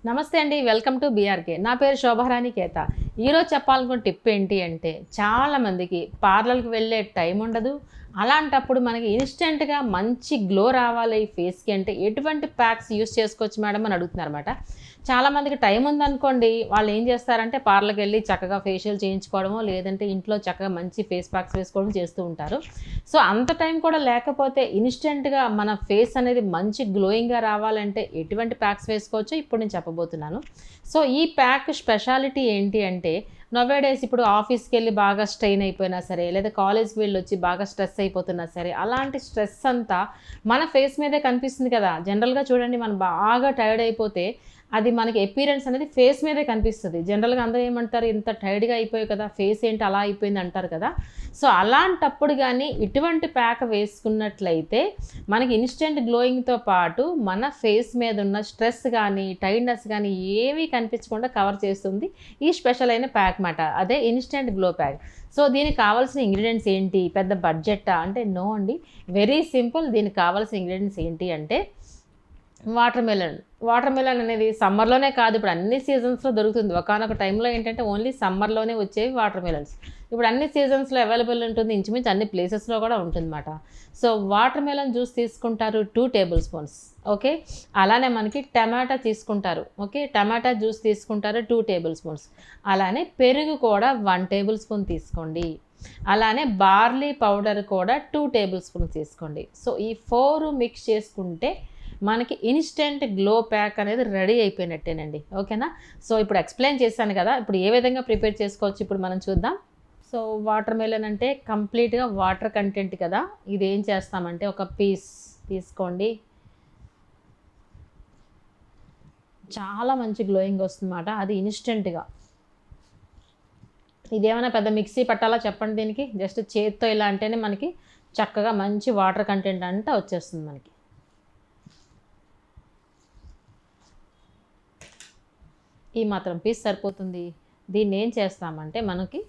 నమస్తే అండి. Welcome to BRK. నా పేరు శోభారాణి కేత. ఈరోజు చెప్పాలనుకున్న టిప్ ఏంటి అంటే, చాలామందికి పార్లర్‌కి వెళ్ళే టైం ఉండదు. అలాంటప్పుడు మనకి ఇన్‌స్టంట్‌గా మంచి గ్లో రావాలి ఫేస్‌కి అంటే ఎటువంటి ప్యాక్స్ యూజ్ చేసుకోవచ్చు మేడం అని అడుగుతున్నారన్నమాట. చాలామందికి టైం ఉందనుకోండి, వాళ్ళు ఏం చేస్తారంటే పార్లర్‌కి వెళ్ళి చక్కగా ఫేషియల్ చేయించుకోవడమో, లేదంటే ఇంట్లో చక్కగా మంచి ఫేస్ ప్యాక్స్ వేసుకోవడం చేస్తూ ఉంటారు. సో, అంత టైం కూడా లేకపోతే ఇన్‌స్టంట్‌గా మన ఫేస్ అనేది మంచి గ్లోయింగ్‌గా రావాలంటే ఎటువంటి ప్యాక్స్ వేసుకోవచ్చో ఇప్పుడు నేను చెప్పబోతున్నాను. సో, ఈ ప్యాక్ స్పెషాలిటీ ఏంటి అంటే నౌవేడేస్ ఇప్పుడు ఆఫీస్‌కి వెళ్ళి బాగా స్ట్రెయిన్ అయిపోయినా సరే, లేదా కాలేజ్‌కి వెళ్ళొచ్చి బాగా స్ట్రెస్ అయిపోతున్నా సరే, అలాంటి స్ట్రెస్ అంతా మన ఫేస్ మీదే కనిపిస్తుంది కదా! జనరల్‌గా చూడండి, మనం బాగా టైర్డ్ అయిపోతే అది మనకి అపియరెన్స్ అనేది ఫేస్ మీదే కనిపిస్తది. జనరల్‌గా అందరూ ఏమంటారు, ఇంత టైర్డ్‌గా అయిపోయావు కదా! ఫేస్ ఏంటి అలా అయిపోయింది అంటారు కదా! సో, అలాంటప్పుడు గానీ ఇటువంటి ప్యాక్ వేసుకున్నట్లయితే మనకి ఇన్‌స్టంట్ గ్లోయింగ్‌తో పాటు మన ఫేస్ మీద ఉన్న స్ట్రెస్ గానీ, టైర్డ్‌నెస్ గానీ ఏమీ కనిపించకుండా కవర్ చేస్తుంది ఈ స్పెషల్ అయిన ప్యాక్ మాట. అదే ఇన్‌స్టంట్ గ్లో ప్యాక్. సో, దీనికి కావాల్సిన ఇంగ్రీడియెంట్స్ ఏంటి? పెద్ద బడ్జెట్టా అంటే నో అండి. Very simple. దీనికి కావాల్సిన ఇంగ్రీడియెంట్స్ ఏంటి అంటే వాటర్ మెలన్. వాటర్ మెలన్ అనేది సమ్మర్‌లోనే కాదు, ఇప్పుడు అన్ని సీజన్స్‌లో దొరుకుతుంది. ఒకానొక టైంలో ఏంటంటే ఓన్లీ సమ్మర్‌లోనే వచ్చేవి వాటర్ మెలన్స్. ఇప్పుడు అన్ని సీజన్స్‌లో అవైలబుల్ ఉంటుంది. ఇంచుమించు అన్ని ప్లేసెస్‌లో కూడా ఉంటుందన్నమాట. సో, వాటర్ మెలన్ జ్యూస్ తీసుకుంటారు 2 టేబుల్ స్పూన్స్. ఓకే. అలానే మనకి టమాటా తీసుకుంటారు. ఓకే. టమాటా జ్యూస్ తీసుకుంటారు 2 టేబుల్ స్పూన్స్. అలానే పెరుగు కూడా 1 టేబుల్ స్పూన్ తీసుకోండి. అలానే బార్లీ పౌడర్ కూడా 2 టేబుల్ స్పూన్స్ తీసుకోండి. సో, ఈ 4 మిక్స్ చేసుకుంటే మనకి ఇన్‌స్టంట్ గ్లో ప్యాక్ అనేది రెడీ అయిపోయినట్టేనండి. ఓకేనా? సో, ఇప్పుడు ఎక్స్‌ప్లెయిన్ చేశాను కదా! ఇప్పుడు ఏ విధంగా ప్రిపేర్ చేసుకోవచ్చు ఇప్పుడు మనం చూద్దాం. సో, వాటర్ మెలన్ అంటే కంప్లీట్‌గా వాటర్ కంటెంట్ కదా! ఇదేం చేస్తామంటే ఒక పీస్ తీసుకోండి. చాలా మంచి గ్లోయింగ్ వస్తుందన్నమాట. అది ఇన్‌స్టంట్‌గా. ఇదేమైనా పెద్ద మిక్సీ పట్టాలా చెప్పండి దీనికి? జస్ట్ చేత్తో ఇలా అంటేనే మనకి చక్కగా మంచి వాటర్ కంటెంట్ అంతా వచ్చేస్తుంది మనకి. ఈ మాత్రం పీస్ సరిపోతుంది. దీన్ని ఏం చేస్తామంటే మనకి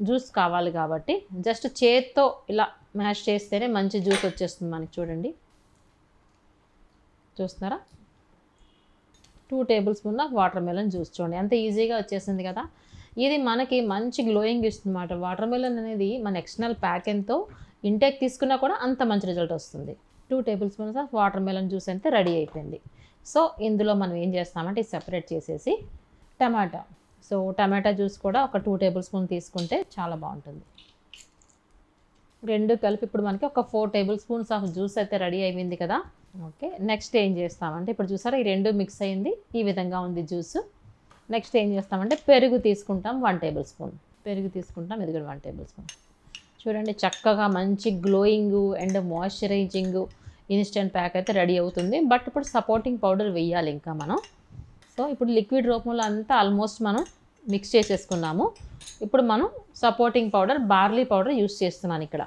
జ్యూస్ కావాలి కాబట్టి జస్ట్ చేత్తో ఇలా మ్యాష్ చేస్తేనే మంచి జ్యూస్ వచ్చేస్తుంది మనకి. చూడండి, చూస్తున్నారా? 2 టేబుల్ స్పూన్ల వాటర్ మెలన్ జ్యూస్ చూడండి ఎంత ఈజీగా వచ్చేసింది కదా! ఇది మనకి మంచి గ్లోయింగ్ ఇస్తుందన్నమాట. వాటర్ మెలన్ అనేది మన ఎక్స్టర్నల్ ప్యాక్ ఎంతో ఇంటేక్ తీసుకున్నా కూడా అంత మంచి రిజల్ట్ వస్తుంది. 2 table spoons of water melon juice అయితే రెడీ అయిపోయింది. సో, ఇందులో మనం ఏం చేస్తామంటే సెపరేట్ చేసేసి టమాటా. సో, టమాటా జ్యూస్ కూడా ఒక 2 టేబుల్ స్పూన్ తీసుకుంటే చాలా బాగుంటుంది. రెండు కలిపి ఇప్పుడు మనకి ఒక 4 టేబుల్ స్పూన్స్ ఆఫ్ జ్యూస్ అయితే రెడీ అయిపోయింది కదా! ఓకే. నెక్స్ట్ ఏం చేస్తామంటే ఇప్పుడు చూసారా ఈ రెండు మిక్స్ అయింది. ఈ విధంగా ఉంది జ్యూస్. నెక్స్ట్ ఏం చేస్తామంటే పెరుగు తీసుకుంటాం 1 టేబుల్ స్పూన్. పెరుగు తీసుకుంటాం. ఇది కూడా 1 టేబుల్ స్పూన్. చూడండి చక్కగా మంచి గ్లోయింగు అండ్ మాయిశ్చరైజింగు ఇన్‌స్టంట్ ప్యాక్ అయితే రెడీ అవుతుంది. బట్ ఇప్పుడు సపోర్టింగ్ పౌడర్ వేయాలి ఇంకా మనం. సో, ఇప్పుడు లిక్విడ్ రూపంలో అంతా ఆల్మోస్ట్ మనం మిక్స్ చేసేసుకున్నాము. ఇప్పుడు మనం supporting powder barley powder use చేస్తున్నాను ఇక్కడ.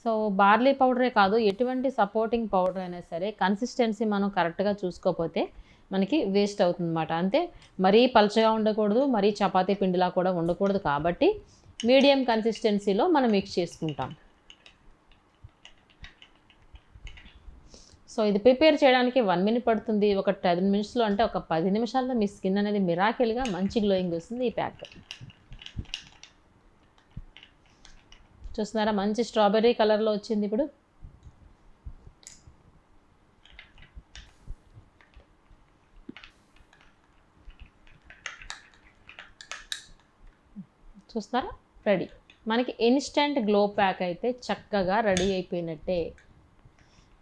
సో, బార్లీ పౌడరే కాదు, ఎటువంటి సపోర్టింగ్ పౌడర్ అయినా సరే కన్సిస్టెన్సీ మనం కరెక్ట్‌గా చూసుకోకపోతే మనకి వేస్ట్ అవుతుందన్నమాట. అంతే, మరీ పలచగా ఉండకూడదు, మరీ చపాతీ పిండిలా కూడా ఉండకూడదు. కాబట్టి మీడియం కన్సిస్టెన్సీలో మనం మిక్స్ చేసుకుంటాం. సో, ఇది ప్రిపేర్ చేయడానికి 1 మినిట్ పడుతుంది. ఒక 10 మినిట్స్‌లో అంటే ఒక 10 నిమిషాల్లో మీ స్కిన్ అనేది మిరాకిల్‌గా మంచి గ్లోయింగ్ వస్తుంది ఈ ప్యాక్. చూస్తున్నారా మంచి స్ట్రాబెర్రీ కలర్‌లో వచ్చింది ఇప్పుడు. చూస్తున్నారా? రెడీ. మనకి ఇన్‌స్టంట్ గ్లో ప్యాక్ అయితే చక్కగా రెడీ అయిపోయినట్టే.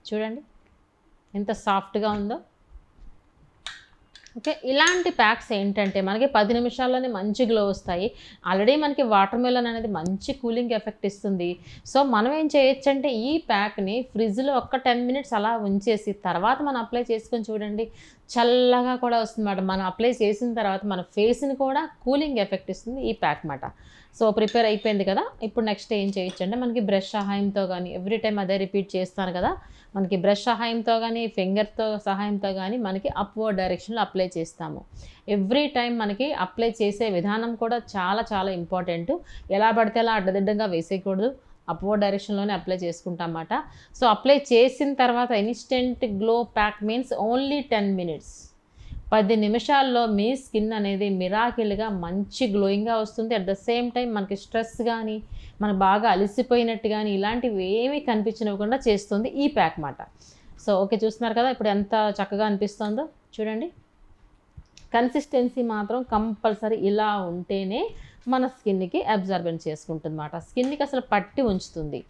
చూడండి ఎంత సాఫ్ట్‌గా ఉందో. ఓకే. ఇలాంటి ప్యాక్స్ ఏంటంటే మనకి 10 నిమిషాల్లోనే మంచి గ్లో వస్తాయి. ఆల్రెడీ మనకి వాటర్ మెలన్ అనేది మంచి కూలింగ్ ఎఫెక్ట్ ఇస్తుంది. సో, మనం ఏం చేయొచ్చంటే ఈ ప్యాక్‌ని ఫ్రిడ్జ్‌లో ఒక్క 10 మినిట్స్ అలా ఉంచేసి తర్వాత మనం అప్లై చేసుకొని చూడండి. చల్లగా కూడా వస్తుందన్నమాట. మనం అప్లై చేసిన తర్వాత మన ఫేస్‌ని కూడా కూలింగ్ ఎఫెక్ట్ ఇస్తుంది ఈ ప్యాక్ మాట. సో, ప్రిపేర్ అయిపోయింది కదా! ఇప్పుడు నెక్స్ట్ ఏం చేయొచ్చంటే మనకి బ్రష్ సహాయంతో గానీ, ఎవ్రీ టైమ్ అదే రిపీట్ చేస్తాను కదా! మనకి బ్రష్ సహాయంతో గానీ, ఫింగర్‌తో సహాయంతో గానీ మనకి అప్‌వర్డ్ డైరెక్షన్‌లో అప్లై చేస్తాము. ఎవ్రీ టైమ్ మనకి అప్లై చేసే విధానం కూడా చాలా చాలా ఇంపార్టెంటు. ఎలా పడితే అలా అడ్డదిడ్డంగా వేసేయకూడదు. అప్‌వర్డ్ డైరెక్షన్‌లోనే అప్లై చేసుకుంటామన్నమాట. సో, అప్లై చేసిన తర్వాత instant glow pack means only 10 minutes. 10 నిమిషాల్లో మీ స్కిన్ అనేది మిరాకిల్‌గా మంచి గ్లోయింగ్‌గా వస్తుంది. అట్ ద సేమ్ టైం మనకి స్ట్రెస్ గానీ, మనం బాగా అలసిపోయినట్టు గానీ, ఇలాంటివి ఏమీ కనిపించనివ్వకుండా చేస్తుంది ఈ ప్యాక్ మాట. సో, ఓకే, చూస్తున్నారు కదా ఇప్పుడు ఎంత చక్కగా అనిపిస్తుందో చూడండి. కన్సిస్టెన్సీ మాత్రం కంపల్సరీ ఇలా ఉంటేనే మన స్కిన్‌కి అబ్జర్బెన్స్ చేసుకుంటుందన్నమాట. స్కిన్‌కి అసలు పట్టి ఉంచుతుంది.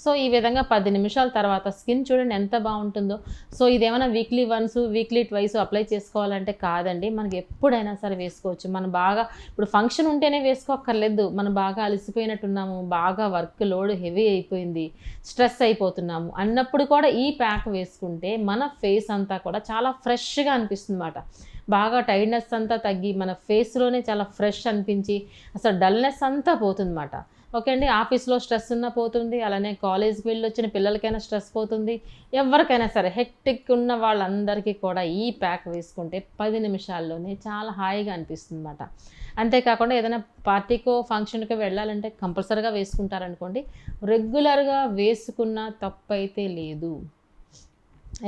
సో, ఈ విధంగా 10 నిమిషాల తర్వాత స్కిన్ చూడండి ఎంత బావుంటుందో. సో, ఇదేమన్నా weekly once, weekly twice apply చేసుకోవాలంటే కాదండి. మనకి ఎప్పుడైనా సరే వేసుకోవచ్చు. మనం బాగా ఇప్పుడు ఫంక్షన్ ఉంటేనే వేసుకోక్కర్లేదు. మనం బాగా అలసిపోయినట్టున్నాము, బాగా వర్క్ లోడ్ హెవీ అయిపోయింది, స్ట్రెస్ అయిపోతున్నాము అన్నప్పుడు కూడా ఈ ప్యాక్ వేసుకుంటే మన ఫేస్ అంతా కూడా చాలా ఫ్రెష్‌గా అనిపిస్తుందన్నమాట. బాగా టైర్డ్‌నెస్ అంతా తగ్గి మన ఫేస్‌లోనే చాలా ఫ్రెష్ అనిపించి అసలు డల్‌నెస్ అంతా పోతుందన్నమాట. ఓకే అండి. ఆఫీస్‌లో స్ట్రెస్ ఉన్నా పోతుంది. అలానే కాలేజ్‌కి వెళ్ళొచ్చిన పిల్లలకైనా స్ట్రెస్ పోతుంది. ఎవరికైనా సరే హెక్టిక్ ఉన్న వాళ్ళందరికీ కూడా ఈ ప్యాక్ వేసుకుంటే 10 నిమిషాల్లోనే చాలా హాయిగా అనిపిస్తుందన్నమాట. అంతేకాకుండా ఏదైనా పార్టీకో, ఫంక్షన్‌కో వెళ్ళాలంటే కంపల్సరీగా వేసుకుంటారనుకోండి. రెగ్యులర్‌గా వేసుకున్న తప్పైతే లేదు.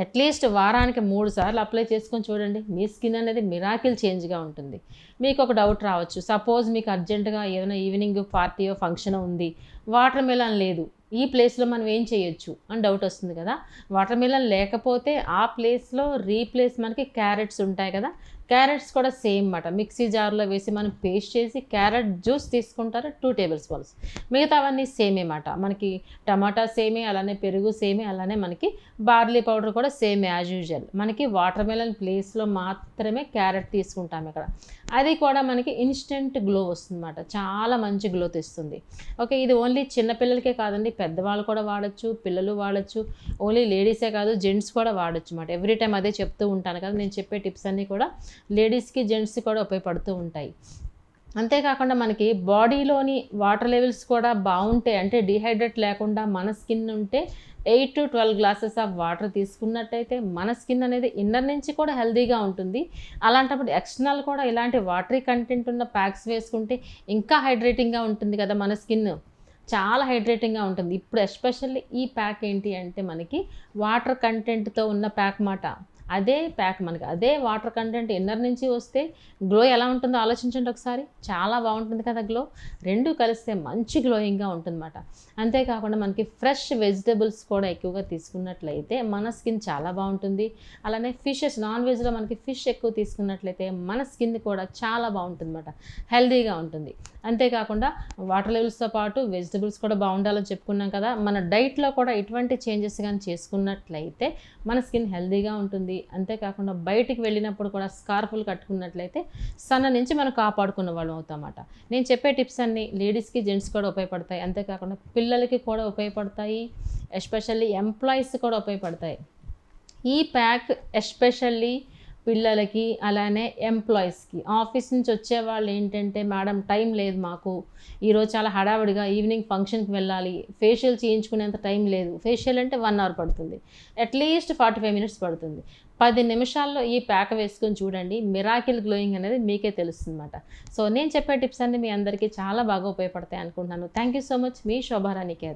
అట్లీస్ట్ వారానికి 3 సార్లు అప్లై చేసుకొని చూడండి. మీ స్కిన్ అనేది మిరాకిల్ చేంజ్‌గా ఉంటుంది. మీకు ఒక డౌట్ రావచ్చు. సపోజ్ మీకు అర్జెంట్‌గా ఏదైనా ఈవినింగ్ పార్టీయో, ఫంక్షనో ఉంది. వాటర్ మెలన్ లేదు. ఈ ప్లేస్‌లో మనం ఏం చేయొచ్చు అని డౌట్ వస్తుంది కదా! వాటర్ మెలన్ లేకపోతే ఆ ప్లేస్‌లో రీప్లేస్ మనకి క్యారెట్స్ ఉంటాయి కదా! క్యారెట్స్ కూడా సేమ్ మాట. మిక్సీ జార్‌లో వేసి మనం పేస్ట్ చేసి క్యారెట్ జ్యూస్ తీసుకుంటారు 2 టేబుల్ స్పూన్స్. మిగతావన్నీ సేమే మాట. మనకి టమాటా సేమే, అలానే పెరుగు సేమే, అలానే మనకి బార్లీ పౌడర్ కూడా సేమ్ యాజ్ యూజువల్. మనకి వాటర్ మెలన్ ప్లేస్‌లో మాత్రమే క్యారెట్ తీసుకుంటాం ఇక్కడ. అది కూడా మనకి ఇన్‌స్టంట్ గ్లో వస్తుందన్నమాట. చాలా మంచి గ్లో తెస్తుంది. ఓకే. ఇది ఓన్లీ చిన్న పిల్లలకే కాదండి. పెద్దవాళ్ళు కూడా వాడొచ్చు, పిల్లలు వాడొచ్చు. ఓన్లీ లేడీసే కాదు, జెంట్స్ కూడా వాడొచ్చు మాట. ఎవ్రీ టైమ్ అదే చెప్తూ ఉంటాను కదా! నేను చెప్పే టిప్స్ అన్నీ కూడా లేడీస్‌కి, జెంట్స్‌కి కూడా ఉపయోగపడుతూ ఉంటాయి. అంతేకాకుండా మనకి బాడీలోని వాటర్ లెవెల్స్ కూడా బావుంటాయి. అంటే డీహైడ్రేట్ లేకుండా మన స్కిన్ ఉంటే 8-12 గ్లాసెస్ ఆఫ్ వాటర్ తీసుకున్నట్టయితే మన స్కిన్ అనేది ఇన్నర్ నుంచి కూడా హెల్తీగా ఉంటుంది. అలాంటప్పుడు ఎక్స్టర్నల్ కూడా ఇలాంటి వాటరీ కంటెంట్ ఉన్న ప్యాక్స్ వేసుకుంటే ఇంకా హైడ్రేటింగ్‌గా ఉంటుంది కదా మన స్కిన్. చాలా హైడ్రేటింగ్‌గా ఉంటుంది. ఇప్పుడు ఎస్పెషల్లీ ఈ ప్యాక్ ఏంటి అంటే మనకి వాటర్ కంటెంట్‌తో ఉన్న ప్యాక్ మాట. అదే ప్యాక్ మనకి అదే వాటర్ కంటెంట్ ఇన్నర్ నుంచి వస్తే గ్లో ఎలా ఉంటుందో ఆలోచించండి ఒకసారి. చాలా బాగుంటుంది కదా గ్లో. 2 కలిస్తే మంచి గ్లోయింగ్‌గా ఉంటుందన్నమాట. అంతేకాకుండా మనకి ఫ్రెష్ వెజిటబుల్స్ కూడా ఎక్కువగా తీసుకున్నట్లయితే మన స్కిన్ చాలా బాగుంటుంది. అలానే ఫిషెస్, నాన్ వెజ్‌లో మనకి ఫిష్ ఎక్కువ తీసుకున్నట్లయితే మన స్కిన్ కూడా చాలా బాగుంటుందన్నమాట. హెల్తీగా ఉంటుంది. అంతేకాకుండా వాటర్ లెవెల్స్‌తో పాటు వెజిటబుల్స్ కూడా బాగుండాలని చెప్పుకున్నాం కదా! మన డైట్‌లో కూడా ఎటువంటి చేంజెస్ గాని చేసుకున్నట్లయితే మన స్కిన్ హెల్తీగా ఉంటుంది. అంతేకాకుండా బయటికి వెళ్ళినప్పుడు కూడా స్కార్ఫ్‌లు కట్టుకున్నట్లయితే సన్ నుంచి మనం కాపాడుకున్న వాళ్ళం అవుతామట. నేను చెప్పే టిప్స్ అన్నీ లేడీస్‌కి, జెంట్స్‌కి కూడా ఉపయోగపడతాయి. అంతేకాకుండా పిల్లలకి కూడా ఉపయోగపడతాయి. ఎస్పెషల్లీ ఎంప్లాయీస్ కూడా ఉపయోగపడతాయి. ఈ ప్యాక్ ఎస్పెషల్లీ పిల్లలకి, అలానే ఎంప్లాయీస్‌కి. ఆఫీస్ నుంచి వచ్చేవాళ్ళు ఏంటంటే, మేడం టైం లేదు మాకు. ఈరోజు చాలా హడావిడిగా ఈవినింగ్ ఫంక్షన్‌కి వెళ్ళాలి. ఫేషియల్ చేయించుకునేంత టైం లేదు. ఫేషియల్ అంటే 1 అవర్ పడుతుంది. అట్‌లీస్ట్ 45 మినిట్స్ పడుతుంది. 10 నిమిషాల్లో ఈ ప్యాక్ వేసుకొని చూడండి. మిరాకిల్ గ్లోయింగ్ అనేది మీకే తెలుస్తుందన్నమాట. సో, నేను చెప్పే టిప్స్ అన్నీ మీ అందరికీ చాలా బాగా ఉపయోగపడతాయి అనుకుంటున్నాను. Thank you so much. Me Shobharani care.